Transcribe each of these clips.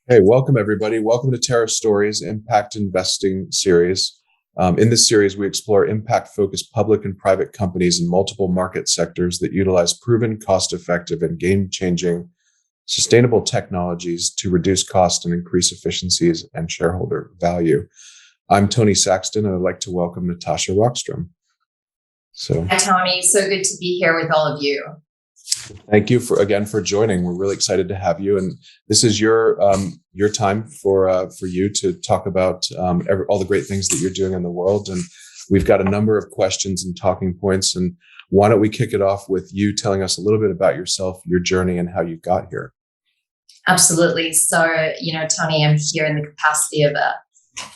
Hey, welcome everybody. Welcome to Terra Stories, Impact Investing series. In this series, we explore impact-focused public and private companies in multiple market sectors that utilize proven, cost-effective, and game-changing sustainable technologies to reduce cost and increase efficiencies and shareholder value. I'm Tony Saxton, and I'd like to welcome Natasha Rockstrom. Hi, Tony. So good to be here with all of you. Thank you for joining. We're really excited to have you, and this is your time for you to talk about all the great things that you're doing in the world. And we've got a number of questions and talking points. And why don't we kick it off with you telling us a little bit about yourself, your journey, and how you got here? Absolutely. So, Tony, I'm here in the capacity of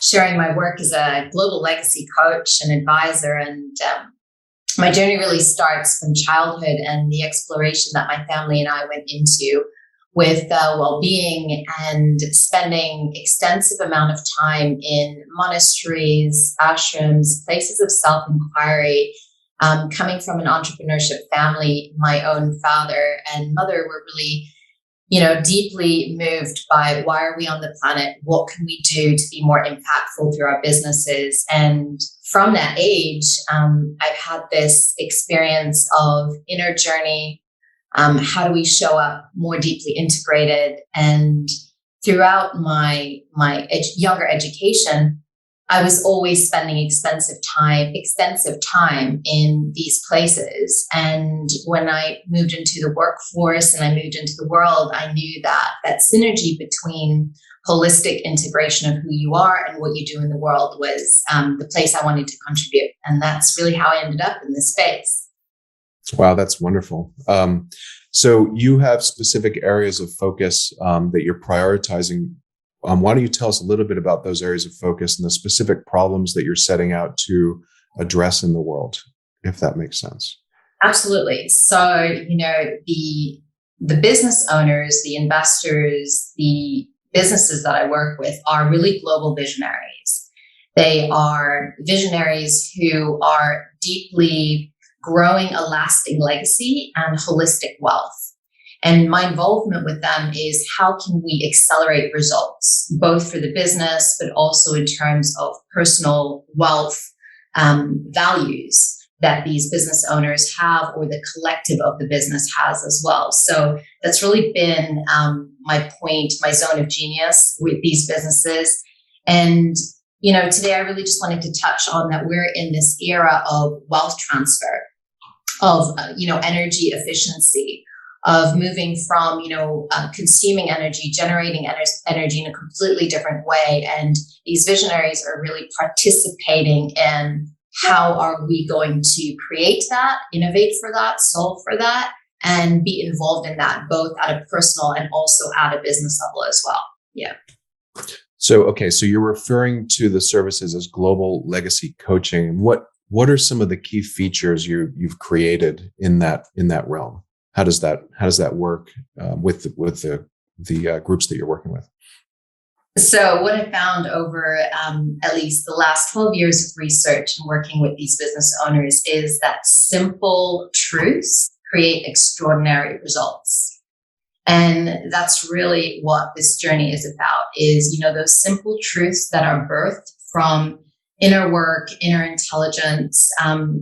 sharing my work as a global legacy coach and advisor, and my journey really starts from childhood and the exploration that my family and I went into with well-being and spending extensive amount of time in monasteries, ashrams, places of self-inquiry. Coming from an entrepreneurship family, my own father and mother were really, deeply moved by why are we on the planet? What can we do to be more impactful through our businesses? And from that age, I've had this experience of inner journey. How do we show up more deeply integrated? And throughout my younger education, I was always spending extensive time in these places. And when I moved into the workforce and I moved into the world, I knew that synergy between holistic integration of who you are and what you do in the world was the place I wanted to contribute. And that's really how I ended up in this space. Wow, that's wonderful. So you have specific areas of focus that you're prioritizing. Why don't you tell us a little bit about those areas of focus and the specific problems that you're setting out to address in the world, if that makes sense? Absolutely. So, the business owners, the investors, the businesses that I work with are really global visionaries. They are visionaries who are deeply growing a lasting legacy and holistic wealth. And my involvement with them is how can we accelerate results, both for the business, but also in terms of personal wealth values that these business owners have or the collective of the business has as well. So that's really been my point, my zone of genius with these businesses. And, today I really just wanted to touch on that we're in this era of wealth transfer, of, energy efficiency, of moving from, consuming energy, generating energy in a completely different way. And these visionaries are really participating in how are we going to create that, innovate for that, solve for that, and be involved in that, both at a personal and also at a business level as well. Yeah. So you're referring to the services as global legacy coaching. What are some of the key features you've created in that realm? How does that work with the groups that you're working with? So what I found over at least the last 12 years of research and working with these business owners is that simple truths create extraordinary results. And that's really what this journey is about, is, those simple truths that are birthed from inner work, inner intelligence,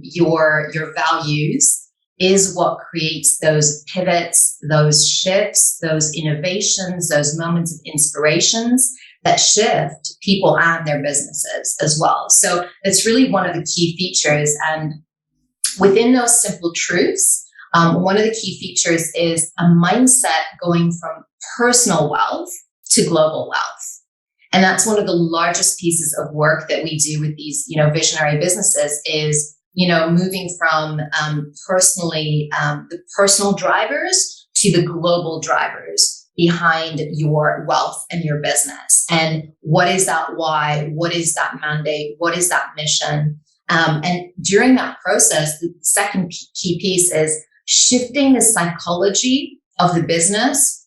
your values, is what creates those pivots, those shifts, those innovations, those moments of inspirations that shift people and their businesses as well. So it's really one of the key features. And within those simple truths, one of the key features is a mindset going from personal wealth to global wealth. And that's one of the largest pieces of work that we do with these, visionary businesses is moving from the personal drivers to the global drivers behind your wealth and your business. And what is that why? What is that mandate? What is that mission? And during that process, the second key piece is shifting the psychology of the business,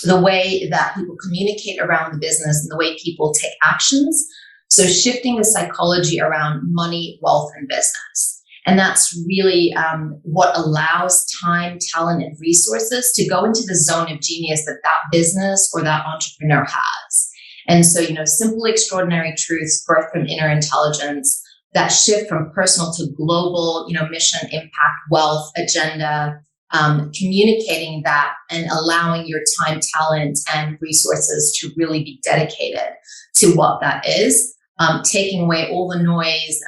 the way that people communicate around the business and the way people take actions. So shifting the psychology around money, wealth, and business. And that's really what allows time, talent, and resources to go into the zone of genius that that business or that entrepreneur has. And so, simple, extraordinary truths birthed from inner intelligence that shift from personal to global, mission, impact, wealth, agenda, communicating that and allowing your time, talent, and resources to really be dedicated to what that is, taking away all the noise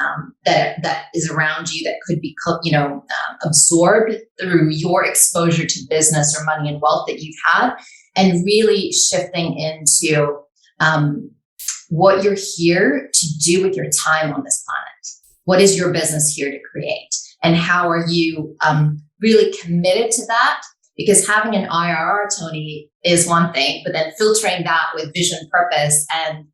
that is around you that could be, absorbed through your exposure to business or money and wealth that you've had, and really shifting into what you're here to do with your time on this planet. What is your business here to create? And how are you really committed to that? Because having an IRR, Tony, is one thing, but then filtering that with vision, purpose, and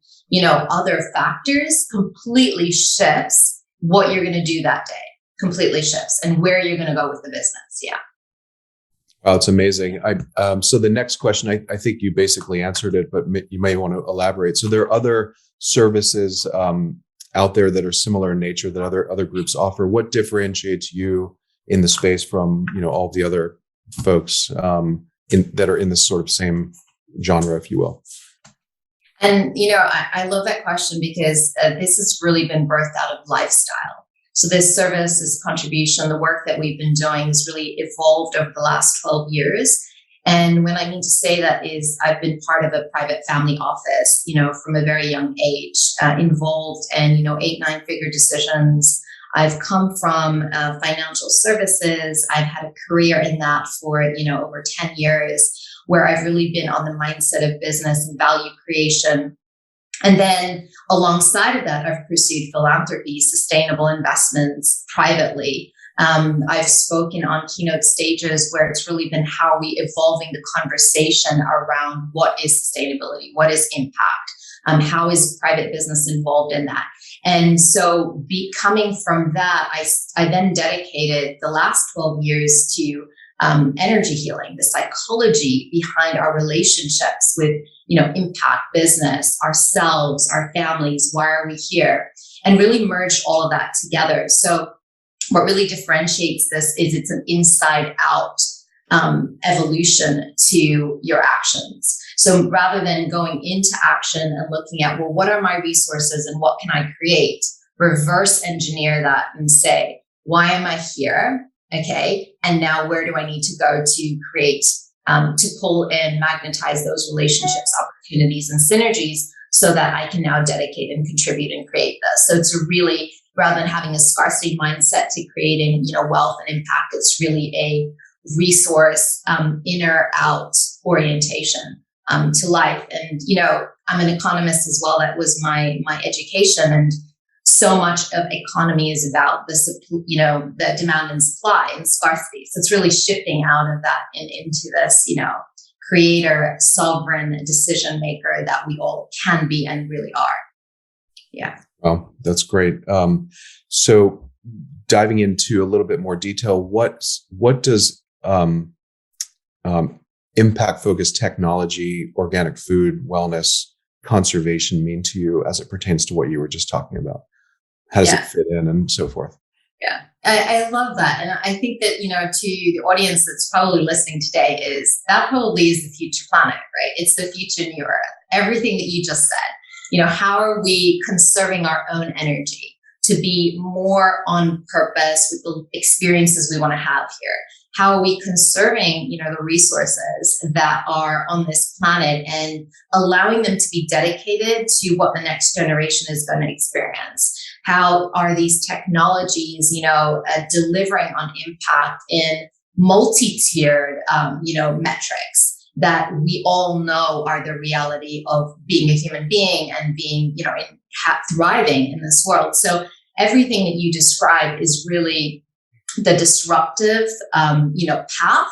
other factors completely shifts what you're going to do that day. Completely shifts and where you're going to go with the business. Yeah. Wow, it's amazing. So the next question, I think you basically answered it, but you may want to elaborate. So there are other services out there that are similar in nature that other groups offer. What differentiates you in the space from all of the other folks that are in this sort of same genre, if you will? And I love that question because this has really been birthed out of lifestyle. So this service, this contribution, the work that we've been doing has really evolved over the last 12 years. And when I mean to say that is I've been part of a private family office, from a very young age, involved in, 8-9-figure decisions. I've come from financial services. I've had a career in that for, over 10 years, where I've really been on the mindset of business and value creation. And then alongside of that, I've pursued philanthropy, sustainable investments privately. I've spoken on keynote stages where it's really been how we evolving the conversation around what is sustainability, what is impact, how is private business involved in that. And so coming from that, I then dedicated the last 12 years to energy healing, the psychology behind our relationships with, impact, business, ourselves, our families, why are we here? And really merge all of that together. So what really differentiates this is it's an inside out evolution to your actions. So rather than going into action and looking at, well, what are my resources and what can I create? Reverse engineer that and say, why am I here? Okay. And now where do I need to go to create, to pull in, magnetize those relationships, opportunities, and synergies so that I can now dedicate and contribute and create this. So it's really, rather than having a scarcity mindset to creating, wealth and impact, it's really a resource, inner out orientation to life. And, I'm an economist as well. That was my education. And so much of economy is about the demand and supply and scarcity. So it's really shifting out of that and into this, creator, sovereign decision maker that we all can be and really are. Yeah. Oh, that's great. So diving into a little bit more detail, what does impact-focused technology, organic food, wellness, conservation mean to you as it pertains to what you were just talking about? How does it fit in and so forth? Yeah, I love that. And I think that, to the audience that's probably listening today that probably is the future planet, right? It's the future new earth. Everything that you just said, how are we conserving our own energy to be more on purpose with the experiences we want to have here? How are we conserving, the resources that are on this planet and allowing them to be dedicated to what the next generation is going to experience? How are these technologies, delivering on impact in multi-tiered, metrics that we all know are the reality of being a human being and being, thriving in this world. So everything that you described is really the disruptive, path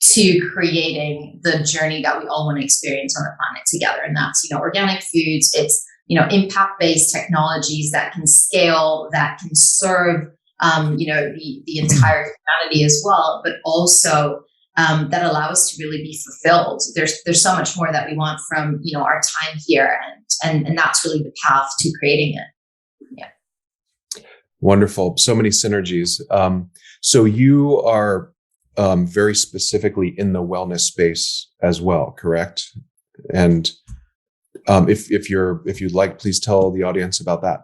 to creating the journey that we all want to experience on the planet together. And that's, organic foods. It's, impact-based technologies that can scale, that can serve, the entire humanity as well, but also that allow us to really be fulfilled. There's so much more that we want from, our time here. And that's really the path to creating it. Yeah. Wonderful. So many synergies. So you are very specifically in the wellness space as well, correct? And if you'd like, please tell the audience about that.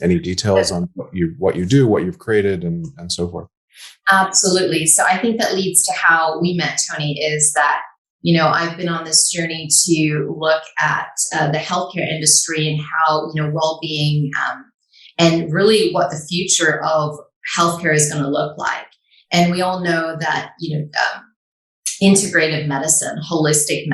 Any details on what you do, what you've created, and so forth. Absolutely. So I think that leads to how we met, Tony, is that, I've been on this journey to look at the healthcare industry and how, well-being and really what the future of healthcare is going to look like. And we all know that, integrative medicine, holistic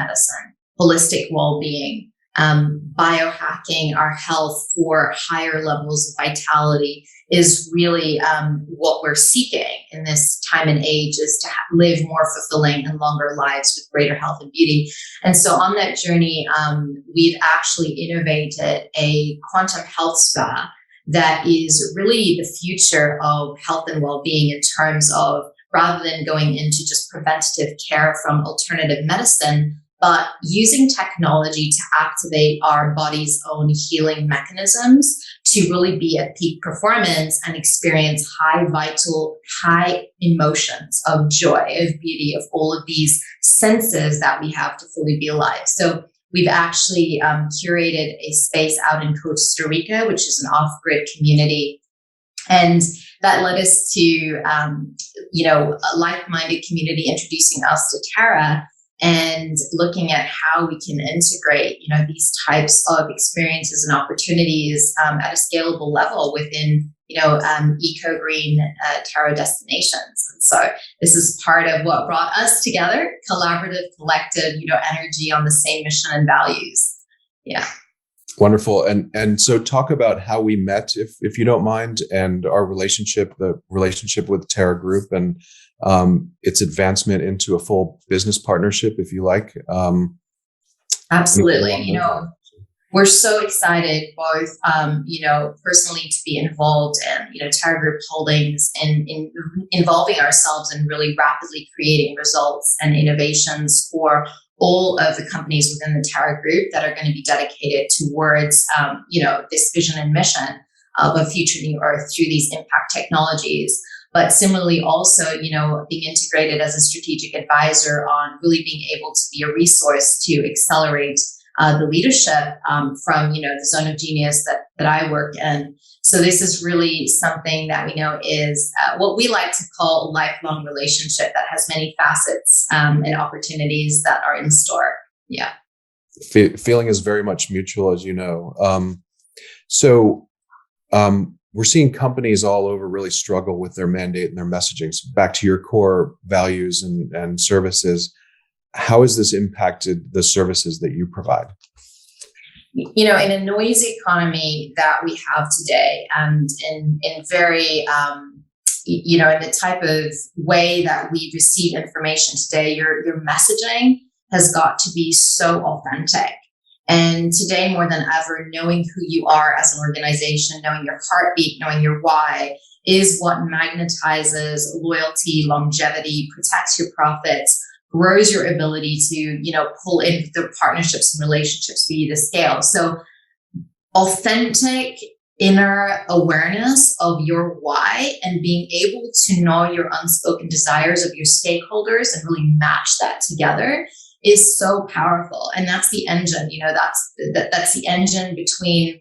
well-being, biohacking our health for higher levels of vitality is really what we're seeking in this time and age, is to live more fulfilling and longer lives with greater health and beauty. And so on that journey, we've actually innovated a quantum health spa that is really the future of health and well-being, in terms of, rather than going into just preventative care from alternative medicine, but using technology to activate our body's own healing mechanisms to really be at peak performance and experience high emotions of joy, of beauty, of all of these senses that we have to fully be alive. So we've actually curated a space out in Costa Rica, which is an off-grid community. And that led us to, a like-minded community introducing us to Terra, and looking at how we can integrate, these types of experiences and opportunities at a scalable level within, eco-green Terra destinations. And so this is part of what brought us together: collaborative, collective, energy on the same mission and values. Yeah. Wonderful. And so talk about how we met, if you don't mind, and our the relationship with Terra Group, and its advancement into a full business partnership, if you like. Absolutely. We're so excited, both, personally, to be involved in, Terra Group Holdings, and in involving ourselves in really rapidly creating results and innovations for all of the companies within the Terra Group that are going to be dedicated towards, this vision and mission of a future new Earth through these impact technologies. But similarly, also, being integrated as a strategic advisor on really being able to be a resource to accelerate the leadership from, the zone of genius that I work in. So this is really something that we know is what we like to call a lifelong relationship that has many facets and opportunities that are in store. Yeah. Feeling is very much mutual, as you know. We're seeing companies all over really struggle with their mandate and their messaging. So back to your core values and services, how has this impacted the services that you provide? In a noisy economy that we have today, and in very, in the type of way that we receive information today, your messaging has got to be so authentic. And today, more than ever, knowing who you are as an organization, knowing your heartbeat, knowing your why, is what magnetizes loyalty, longevity, protects your profits, grows your ability to, pull in the partnerships and relationships for you to scale. So authentic inner awareness of your why, and being able to know your unspoken desires of your stakeholders and really match that together, is so powerful. And that's the engine, that's the engine between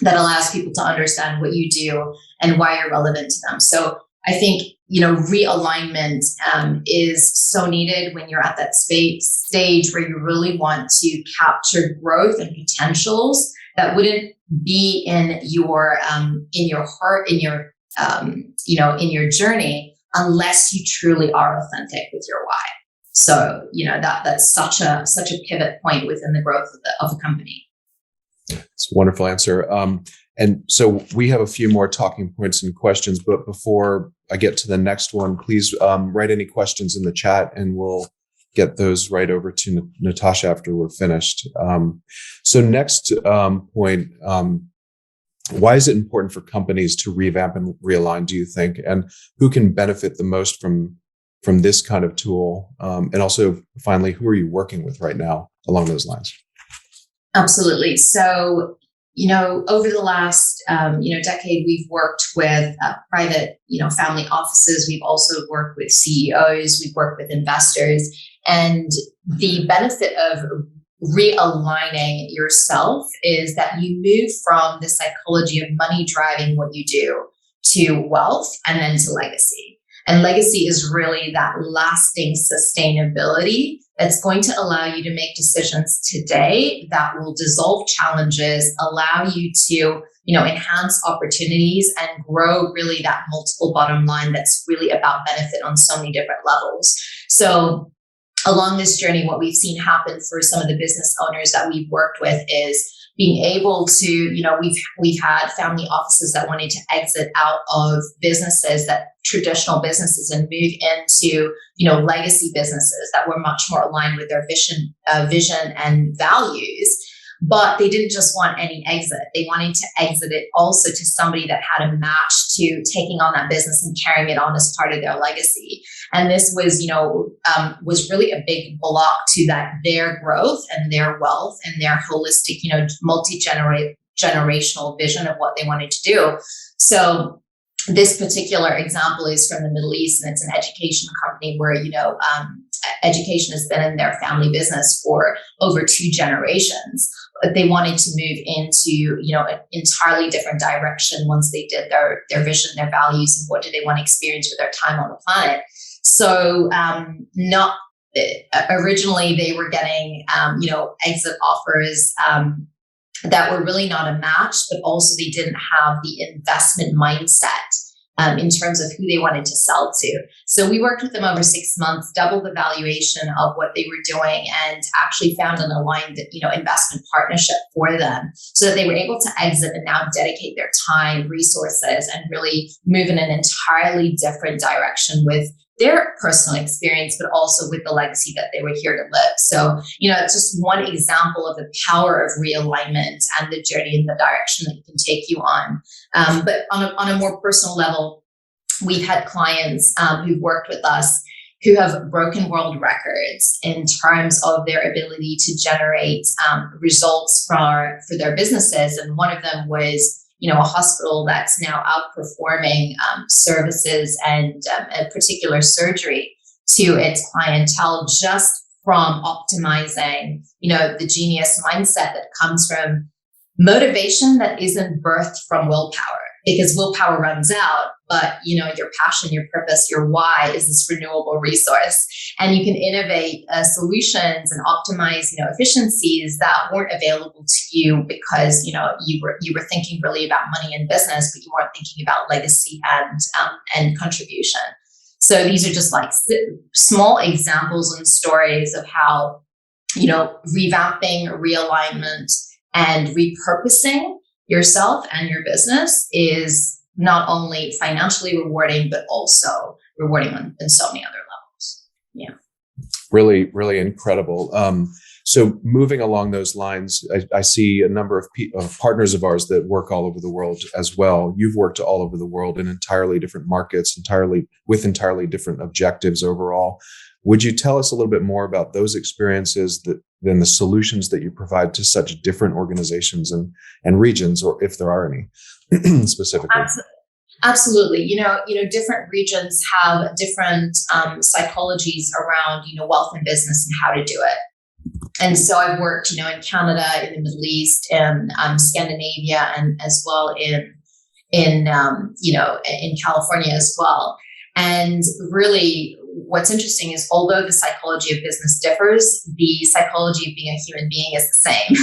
that allows people to understand what you do and why you're relevant to them. So I think, realignment is so needed when you're at that stage where you really want to capture growth and potentials that wouldn't be in your heart, in your journey, unless you truly are authentic with your why. So, that's such a pivot point within the growth of the company. It's a wonderful answer. And so we have a few more talking points and questions, but before I get to the next one, please write any questions in the chat, and we'll get those right over to Natasha after we're finished. So next point, why is it important for companies to revamp and realign, do you think? And who can benefit the most from this kind of tool? And also, finally, who are you working with right now along those lines? Absolutely. So, over the last, decade, we've worked with private, family offices. We've also worked with CEOs. We've worked with investors. And the benefit of realigning yourself is that you move from the psychology of money driving what you do to wealth and then to legacy. And legacy is really that lasting sustainability that's going to allow you to make decisions today that will dissolve challenges, allow you to, enhance opportunities and grow really that multiple bottom line that's really about benefit on so many different levels. So along this journey, what we've seen happen for some of the business owners that we've worked with is being able to, we've had family offices that wanted to exit out of businesses, that traditional businesses, and move into, legacy businesses that were much more aligned with their vision and values. But they didn't just want any exit. They wanted to exit it also to somebody that had a match to taking on that business and carrying it on as part of their legacy. And this was, was really a big block to their growth and their wealth and their holistic, multi-generational vision of what they wanted to do. So this particular example is from the Middle East, and it's an education company where, education has been in their family business for over 2 generations. But they wanted to move into, an entirely different direction once they did their vision, their values, and what do they want to experience with their time on the planet. So originally they were getting, exit offers that were really not a match, but also they didn't have the investment mindset in terms of who they wanted to sell to. So we worked with them over 6 months, doubled the valuation of what they were doing, and actually found an aligned, investment partnership for them so that they were able to exit and now dedicate their time, resources, and really move in an entirely different direction with their personal experience, but also with the legacy that they were here to live. So, it's just one example of the power of realignment and the journey and the direction that it can take you on. But on a more personal level, we've had clients who've worked with us who have broken world records in terms of their ability to generate results for their businesses. And one of them was a hospital that's now outperforming services and a particular surgery to its clientele just from optimizing, the genius mindset that comes from motivation that isn't birthed from willpower, because willpower runs out, but your passion, your purpose, your why is this renewable resource, and you can innovate solutions and optimize efficiencies that weren't available to you because you were thinking really about money and business, but you weren't thinking about legacy and contribution. So these are just like small examples and stories of how revamping, realignment, and repurposing yourself and your business is not only financially rewarding, but also rewarding on so many other levels. Yeah. Really, really incredible. So moving along those lines, I see a number of partners of ours that work all over the world as well. You've worked all over the world in entirely different markets, with entirely different objectives overall. Would you tell us a little bit more about those experiences than the solutions that you provide to such different organizations and regions, or if there are any specifically? Absolutely. Different regions have different psychologies around, wealth and business and how to do it. And so I've worked, in Canada, in the Middle East, and Scandinavia, and as well in California as well. And really, what's interesting is, although the psychology of business differs, the psychology of being a human being is the same.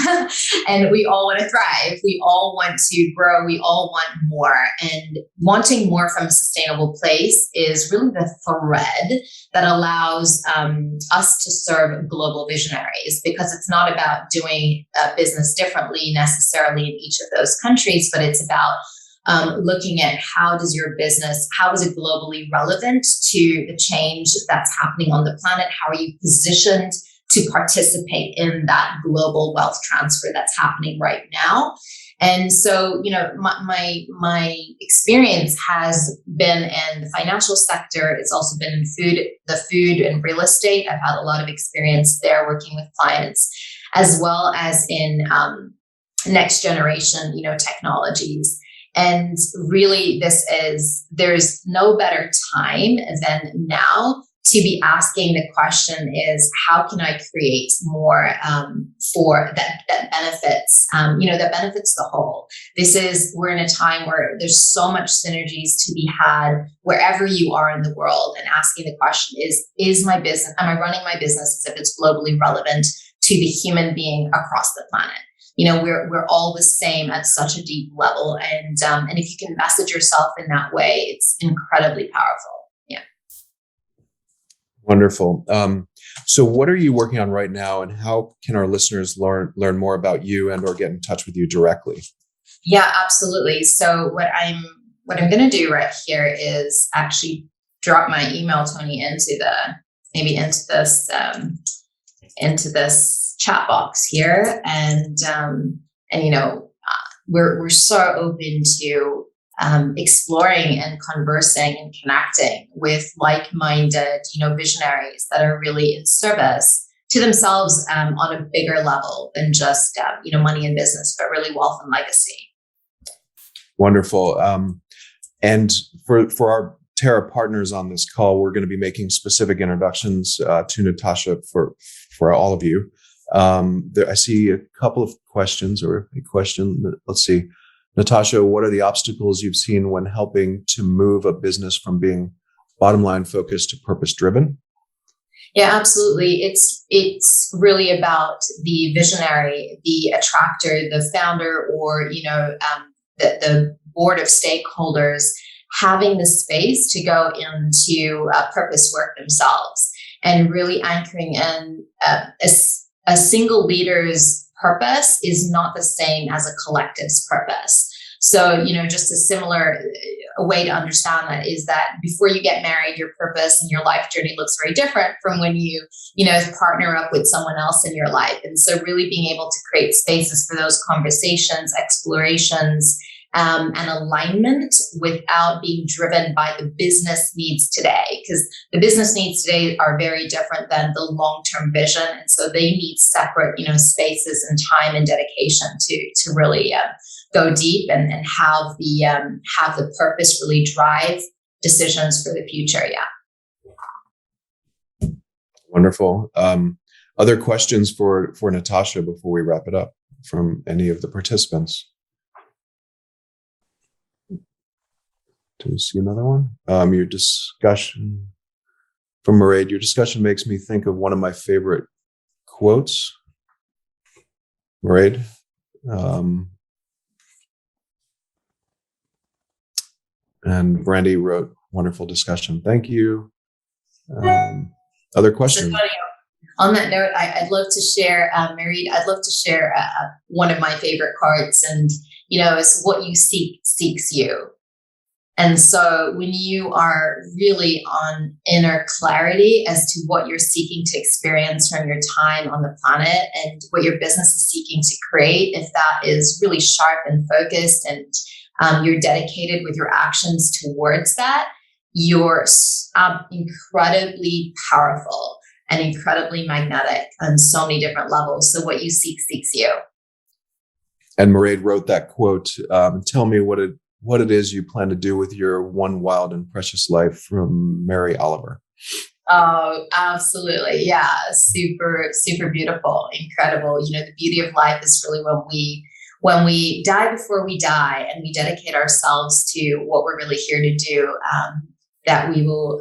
And we all want to thrive. We all want to grow. We all want more. And wanting more from a sustainable place is really the thread that allows us to serve global visionaries, because it's not about doing business differently necessarily in each of those countries, but it's about looking at how is it globally relevant to the change that's happening on the planet? How are you positioned to participate in that global wealth transfer that's happening right now? And so, my experience has been in the financial sector. It's also been in the food and real estate. I've had a lot of experience there working with clients, as well as in next generation, technologies. And really, there's no better time than now to be asking the question is, how can I create more for that benefits, that benefits the whole. We're in a time where there's so much synergies to be had wherever you are in the world, and asking the question is my business, am I running my business as if it's globally relevant to the human being across the planet? We're all the same at such a deep level. And if you can message yourself in that way, it's incredibly powerful. Yeah. Wonderful. So what are you working on right now, and how can our listeners learn more about you and or get in touch with you directly? Yeah, absolutely. So what I'm going to do right here is actually drop my email, Tony, into this chat box here, and we're so open to exploring and conversing and connecting with like-minded visionaries that are really in service to themselves on a bigger level than just money and business, but really wealth and legacy. Wonderful. And for our Terra partners on this call, we're going to be making specific introductions to Natasha for all of you. I see a couple of questions, or a question. Let's see. Natasha, what are the obstacles you've seen when helping to move a business from being bottom line focused to purpose driven? Yeah, absolutely. It's really about the visionary, the attractor, the founder, or the board of stakeholders having the space to go into purpose work themselves, and really anchoring in a single leader's purpose is not the same as a collective's purpose. So, just a similar way to understand that is that before you get married, your purpose and your life journey looks very different from when you partner up with someone else in your life. And so really being able to create spaces for those conversations, explorations, and alignment without being driven by the business needs today, because the business needs today are very different than the long-term vision. And so they need separate, spaces and time and dedication to really go deep and have the purpose really drive decisions for the future. Yeah. Wonderful. Other questions for Natasha before we wrap it up from any of the participants? Do we see another one? Your discussion from Mairead, your discussion makes me think of one of my favorite quotes. Mairead, and Brandy wrote, wonderful discussion. Thank you. Other questions? On that note, I'd love to share, Mairead, I'd love to share one of my favorite quotes, and, it's what you seek seeks you. And so when you are really on inner clarity as to what you're seeking to experience from your time on the planet and what your business is seeking to create, if that is really sharp and focused, and you're dedicated with your actions towards that, you're incredibly powerful and incredibly magnetic on so many different levels. So what you seek seeks you. And Mairead wrote that quote. Tell me what it is you plan to do with your one wild and precious life, from Mary Oliver. Oh, absolutely. Yeah. Super, super beautiful. Incredible. The beauty of life is really when we die before we die, and we dedicate ourselves to what we're really here to do, that we will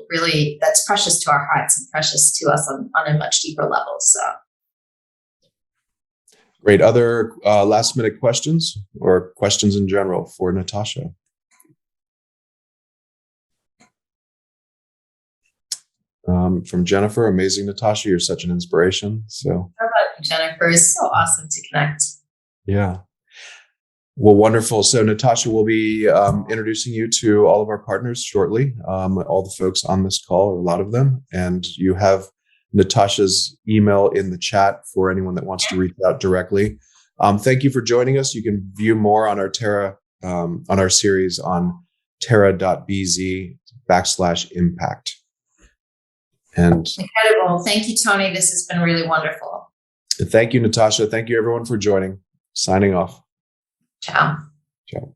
really, that's precious to our hearts and precious to us on a much deeper level. So. Great. Other last minute questions or questions in general for Natasha? From Jennifer, amazing, Natasha. You're such an inspiration. So, how about you, Jennifer? It's so awesome to connect. Yeah. Well, wonderful. So Natasha will be introducing you to all of our partners shortly, all the folks on this call, or a lot of them. And you have Natasha's email in the chat for anyone that wants to reach out directly. Thank you for joining us. You can view more on our Terra, on our series on terra.bz/impact. And incredible. Thank you, Tony. This has been really wonderful. And thank you, Natasha. Thank you, everyone, for joining. Signing off. Ciao. Ciao.